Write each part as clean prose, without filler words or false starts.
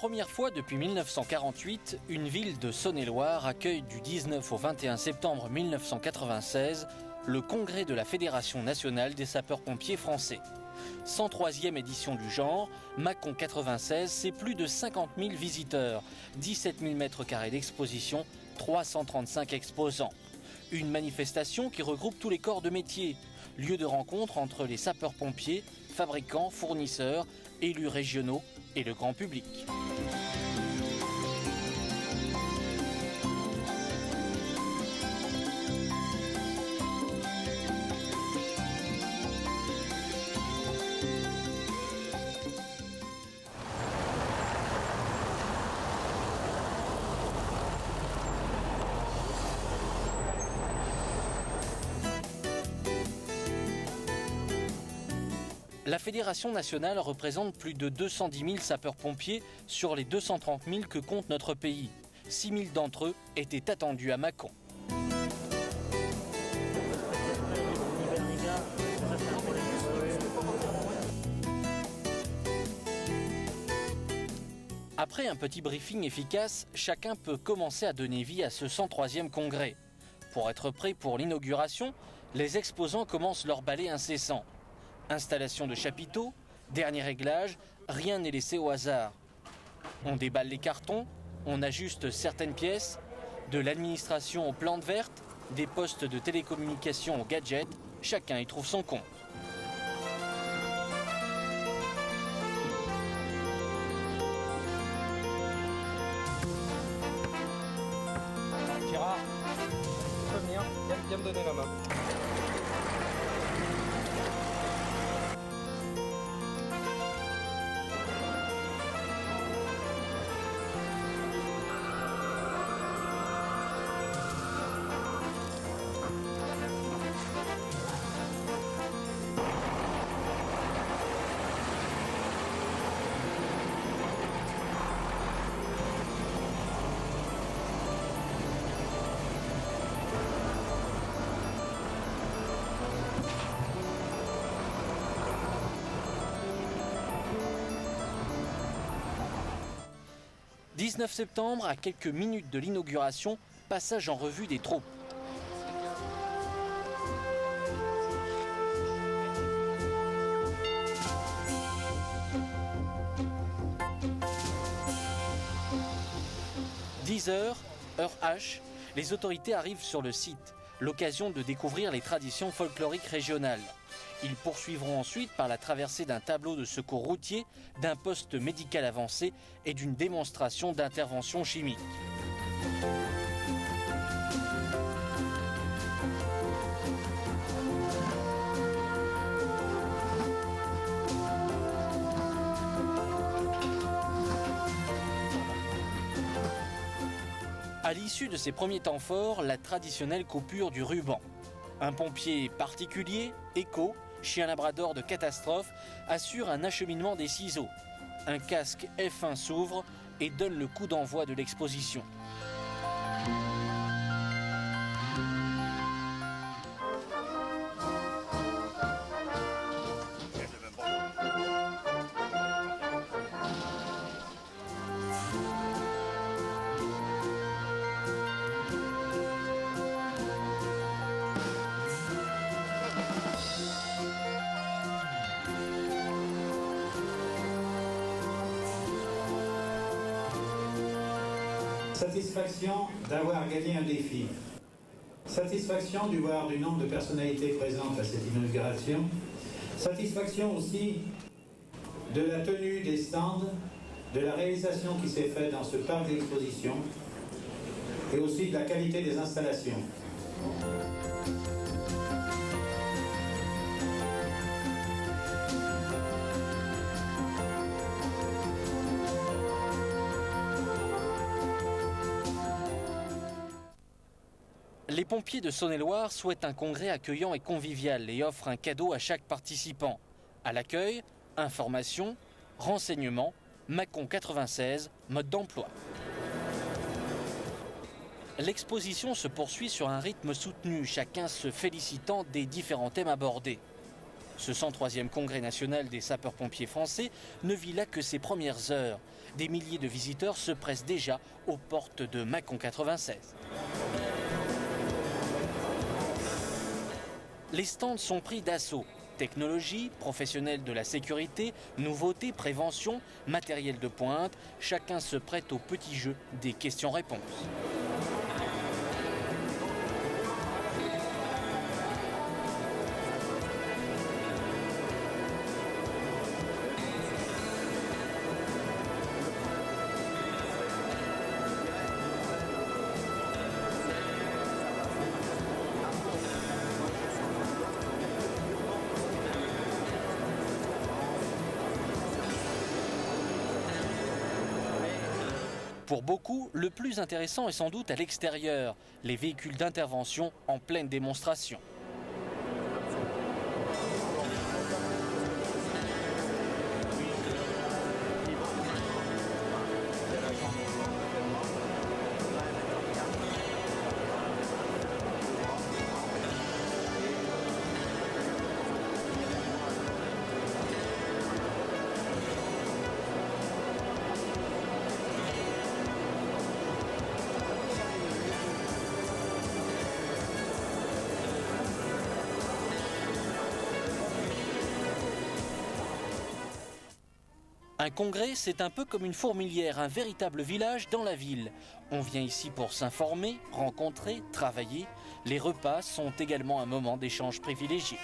première fois depuis 1948, une ville de Saône-et-Loire accueille du 19 au 21 septembre 1996 le congrès de la Fédération nationale des sapeurs-pompiers français. 103e édition du genre, Mâcon 96, c'est plus de 50 000 visiteurs, 17 000 m² d'exposition, 335 exposants. Une manifestation qui regroupe tous les corps de métier, lieu de rencontre entre les sapeurs-pompiers, fabricants, fournisseurs, élus régionaux et le grand public. La Fédération nationale représente plus de 210 000 sapeurs-pompiers sur les 230 000 que compte notre pays. 6 000 d'entre eux étaient attendus à Mâcon. Après un petit briefing efficace, chacun peut commencer à donner vie à ce 103e congrès. Pour être prêt pour l'inauguration, les exposants commencent leur balai incessant. Installation de chapiteaux, dernier réglage, rien n'est laissé au hasard. On déballe les cartons, on ajuste certaines pièces, de l'administration aux plantes vertes, des postes de télécommunication aux gadgets, chacun y trouve son compte. Gérard, tu peux venir, viens me donner la main. « 19 septembre, à quelques minutes de l'inauguration, passage en revue des troupes. « 10 heures, heure H, les autorités arrivent sur le site, l'occasion de découvrir les traditions folkloriques régionales. Ils poursuivront ensuite par la traversée d'un tableau de secours routier, d'un poste médical avancé et d'une démonstration d'intervention chimique. À l'issue de ces premiers temps forts, la traditionnelle coupure du ruban. Un pompier particulier, éco, chien labrador de catastrophe, assure un acheminement des ciseaux. Un casque F1 s'ouvre et donne le coup d'envoi de l'exposition. Satisfaction d'avoir gagné un défi. Satisfaction du voir du nombre de personnalités présentes à cette inauguration. Satisfaction aussi de la tenue des stands, de la réalisation qui s'est faite dans ce parc d'exposition et aussi de la qualité des installations. Les pompiers de Saône-et-Loire souhaitent un congrès accueillant et convivial et offrent un cadeau à chaque participant. À l'accueil, information, renseignements, Mâcon 96, mode d'emploi. L'exposition se poursuit sur un rythme soutenu, chacun se félicitant des différents thèmes abordés. Ce 103e congrès national des sapeurs-pompiers français ne vit là que ses premières heures. Des milliers de visiteurs se pressent déjà aux portes de Mâcon 96. Les stands sont pris d'assaut. Technologie, professionnels de la sécurité, nouveautés, prévention, matériel de pointe, chacun se prête au petit jeu des questions-réponses. Pour beaucoup, le plus intéressant est sans doute à l'extérieur, les véhicules d'intervention en pleine démonstration. Un congrès, c'est un peu comme une fourmilière, un véritable village dans la ville. On vient ici pour s'informer, rencontrer, travailler. Les repas sont également un moment d'échange privilégié.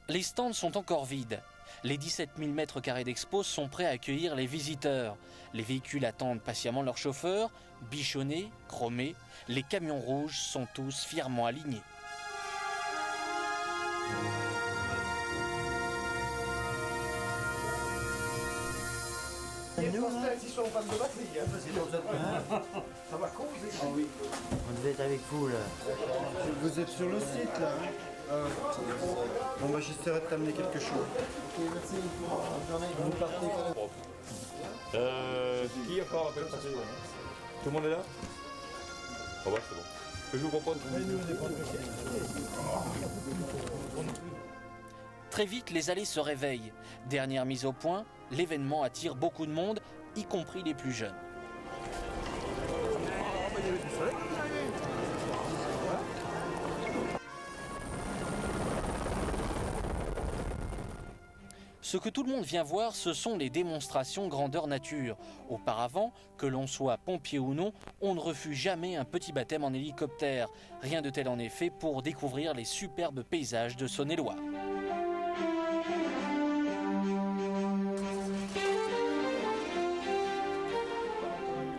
Les stands sont encore vides. Les 17 000 mètres carrés d'expo sont prêts à accueillir les visiteurs. Les véhicules attendent patiemment leurs chauffeurs, bichonnés, chromés. Les camions rouges sont tous fièrement alignés. On devait être avec vous là. Vous êtes sur le site là. Bon bah j'essaierai de t'amener quelque chose. Ok, merci. Bonne journée. Qui a encore appelé passer? Tout le monde est là? Oh bah c'est bon. Ce que je vous propose. Très vite, les allées se réveillent. Dernière mise au point, l'événement attire beaucoup de monde, y compris les plus jeunes. Ce que tout le monde vient voir, ce sont les démonstrations grandeur nature. Auparavant, que l'on soit pompier ou non, on ne refuse jamais un petit baptême en hélicoptère. Rien de tel en effet pour découvrir les superbes paysages de Saône-et-Loire.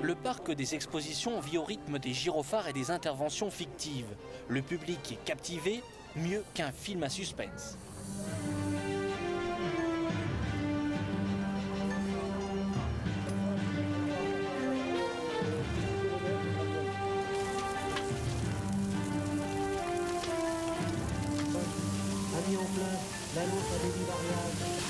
Le parc des expositions vit au rythme des gyrophares et des interventions fictives. Le public est captivé, mieux qu'un film à suspense. Mis en place l'annonce à débit variable.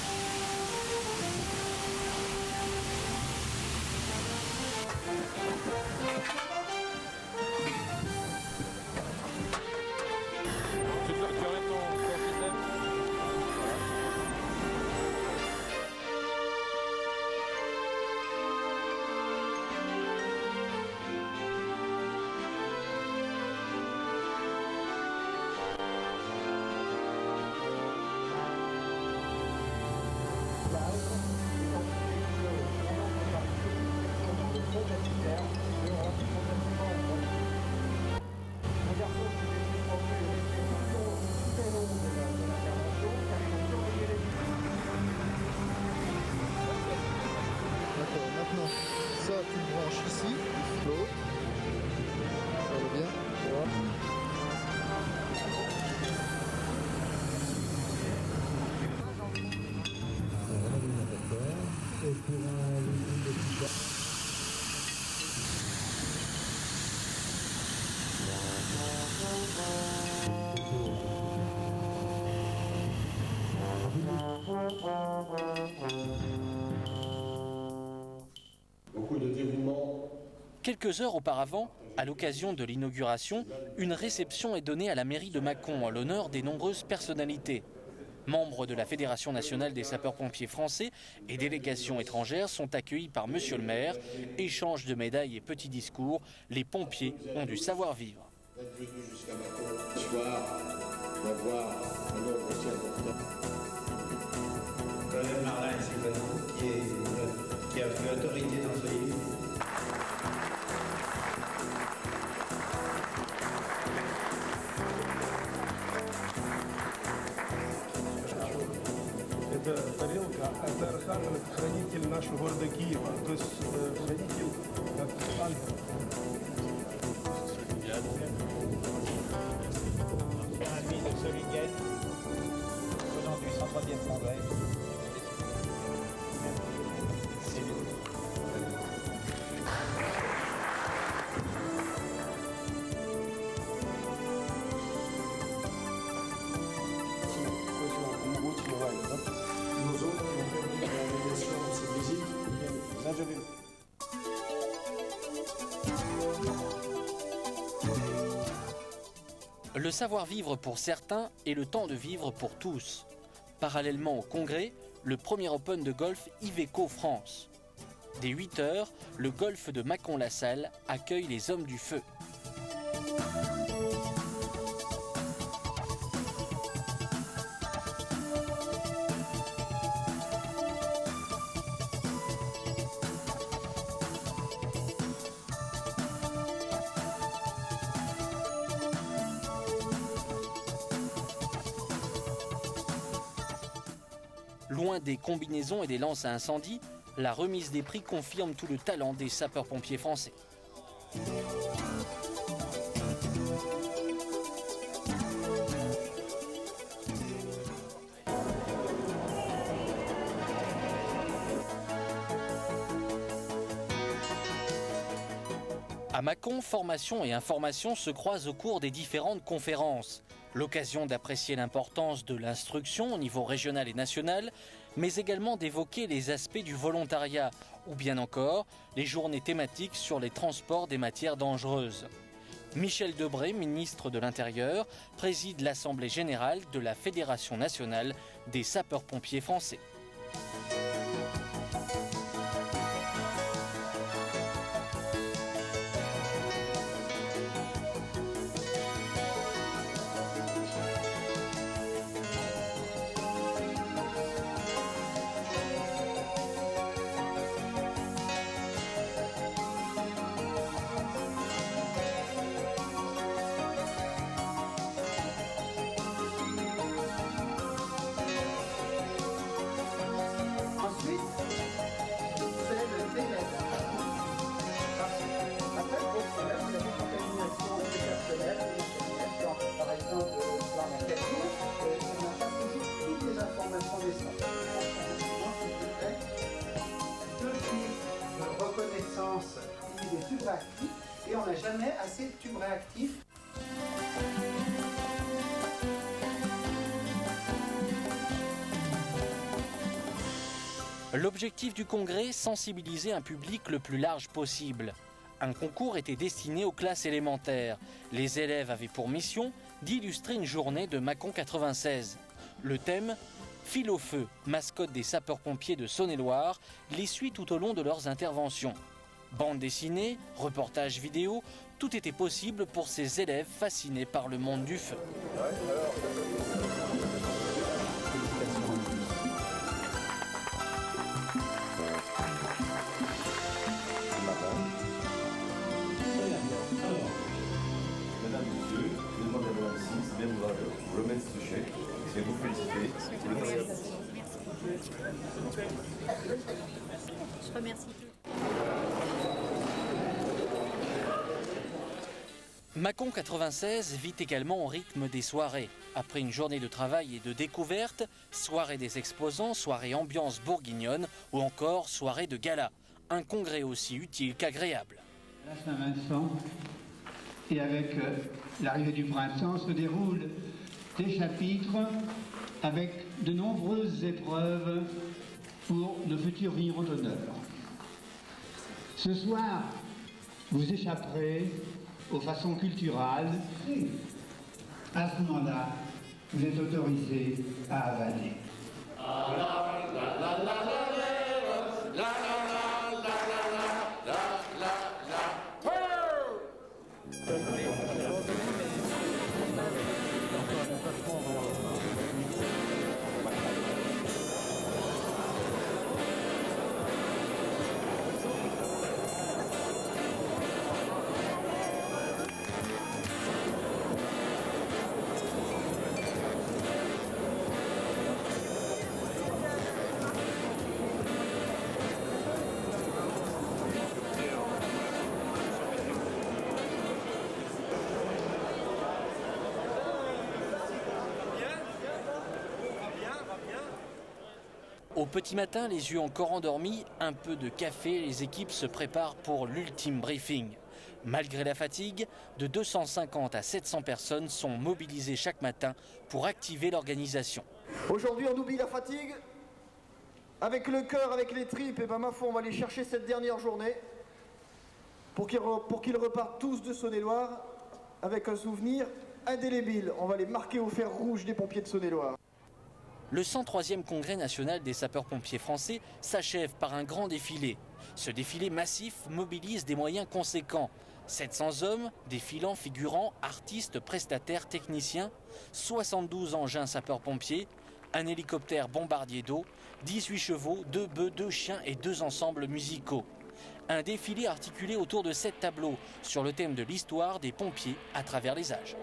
ici, l'autre. Ça va bien. Voilà. Beaucoup de dévouement. Quelques heures auparavant, à l'occasion de l'inauguration, une réception est donnée à la mairie de Mâcon en l'honneur des nombreuses personnalités. Membres de la Fédération nationale des sapeurs-pompiers français et délégations étrangères sont accueillis par Monsieur le maire. Échange de médailles et petits discours, les pompiers ont du savoir-vivre. D'être venu jusqu'à Mâcon ce soir, d'avoir un nombre aussi important. Colonel Marlin, qui a fait autorité dans ce livre. Это тарелка, это хранитель нашего города Киева, то есть хранитель как ангел. Un lit de Solingen, venant du 103e congrès. Le savoir-vivre pour certains et le temps de vivre pour tous. Parallèlement au congrès, le premier Open de golf Iveco France. Dès 8 h, le golf de Mâcon-la-Salle accueille les hommes du feu. Loin des combinaisons et des lances à incendie, la remise des prix confirme tout le talent des sapeurs-pompiers français. À Mâcon, formation et information se croisent au cours des différentes conférences. L'occasion d'apprécier l'importance de l'instruction au niveau régional et national, mais également d'évoquer les aspects du volontariat, ou bien encore les journées thématiques sur les transports des matières dangereuses. Michel Debré, ministre de l'Intérieur, préside l'Assemblée générale de la Fédération nationale des sapeurs-pompiers français. Reconnaissance des tubes réactifs et on n'a jamais assez de tubes réactifs. L'objectif du congrès, sensibiliser un public le plus large possible. Un concours était destiné aux classes élémentaires. Les élèves avaient pour mission d'illustrer une journée de Mâcon 96. Le thème, Fil au feu, mascotte des sapeurs-pompiers de Saône-et-Loire, les suit tout au long de leurs interventions. Bande dessinée, reportages vidéo, tout était possible pour ces élèves fascinés par le monde du feu. Mesdames, Messieurs, je demande à Madame Sims de bien vouloir vous remettre ce chèque et vous féliciter pour le travail. Je remercie. Mâcon 96 vit également au rythme des soirées. Après une journée de travail et de découverte, soirée des exposants, soirée ambiance bourguignonne ou encore soirée de gala. Un congrès aussi utile qu'agréable. À Saint-Vincent, et avec l'arrivée du printemps, se déroulent des chapitres avec de nombreuses épreuves pour nos futurs vignerons d'honneur. Ce soir, vous échapperez aux façons culturelles. À ce moment-là, vous êtes autorisé à avaler. Au petit matin, les yeux encore endormis, un peu de café, les équipes se préparent pour l'ultime briefing. Malgré la fatigue, de 250 à 700 personnes sont mobilisées chaque matin pour activer l'organisation. Aujourd'hui, on oublie la fatigue. Avec le cœur, avec les tripes, et ben ma foi, on va aller chercher cette dernière journée pour qu'ils repartent tous de Saône-et-Loire avec un souvenir indélébile. On va les marquer au fer rouge des pompiers de Saône-et-Loire. Le 103e congrès national des sapeurs-pompiers français s'achève par un grand défilé. Ce défilé massif mobilise des moyens conséquents. 700 hommes, défilant, figurants, artistes, prestataires, techniciens, 72 engins sapeurs-pompiers, un hélicoptère bombardier d'eau, 18 chevaux, 2 bœufs, 2 chiens et 2 ensembles musicaux. Un défilé articulé autour de 7 tableaux sur le thème de l'histoire des pompiers à travers les âges.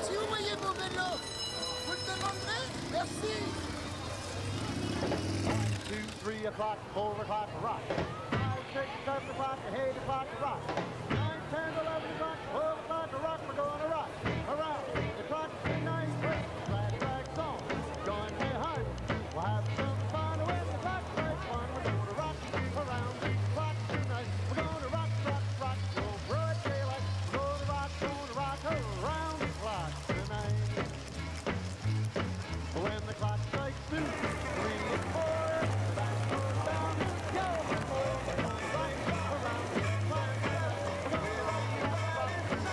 Si vous voyez mon vélo, vous le demanderez? Merci. 1, 2, 3 o'clock, 4 o'clock, rock. 5, 6, 7 o'clock, 8 o'clock, rock. 9, 10, 11 o'clock, 12 o'clock, rock. We're gonna rock around the clock tonight. Glad drag song, join me hard. We'll have some fun when the clock strikes 1. We're gonna rock around the clock tonight. We're gonna rock, rock, rock till broad daylight. We're gonna rock around the clock tonight. When the clock strikes 2, 3, and 4, the back goes down, yellow before the right around the clock tonight. We're gonna rock, rock, rock.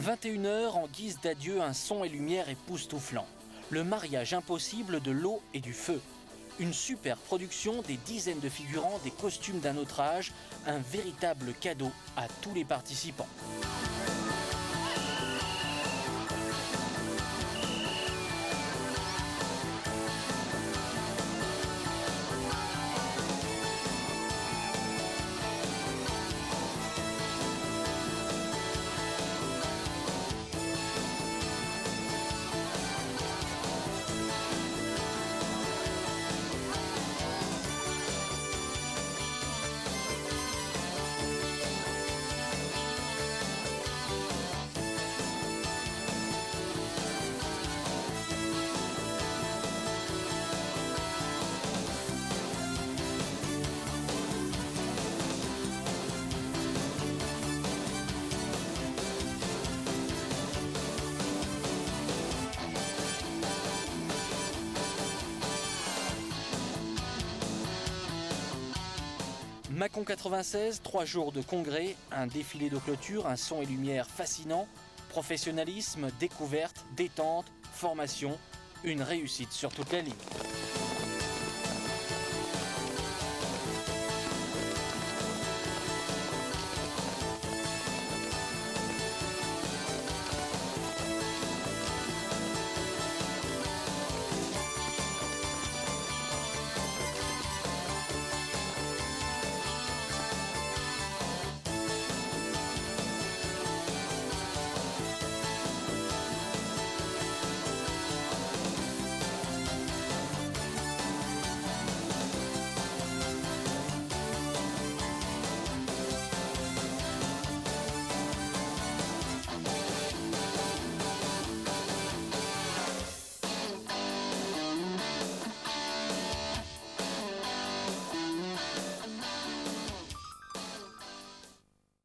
21h, en guise d'adieu, un son et lumière époustouflant. Le mariage impossible de l'eau et du feu. Une super production, des dizaines de figurants, des costumes d'un autre âge, un véritable cadeau à tous les participants. Mâcon 96, 3 jours de congrès, un défilé de clôture, un son et lumière fascinant, professionnalisme, découverte, détente, formation, une réussite sur toute la ligne.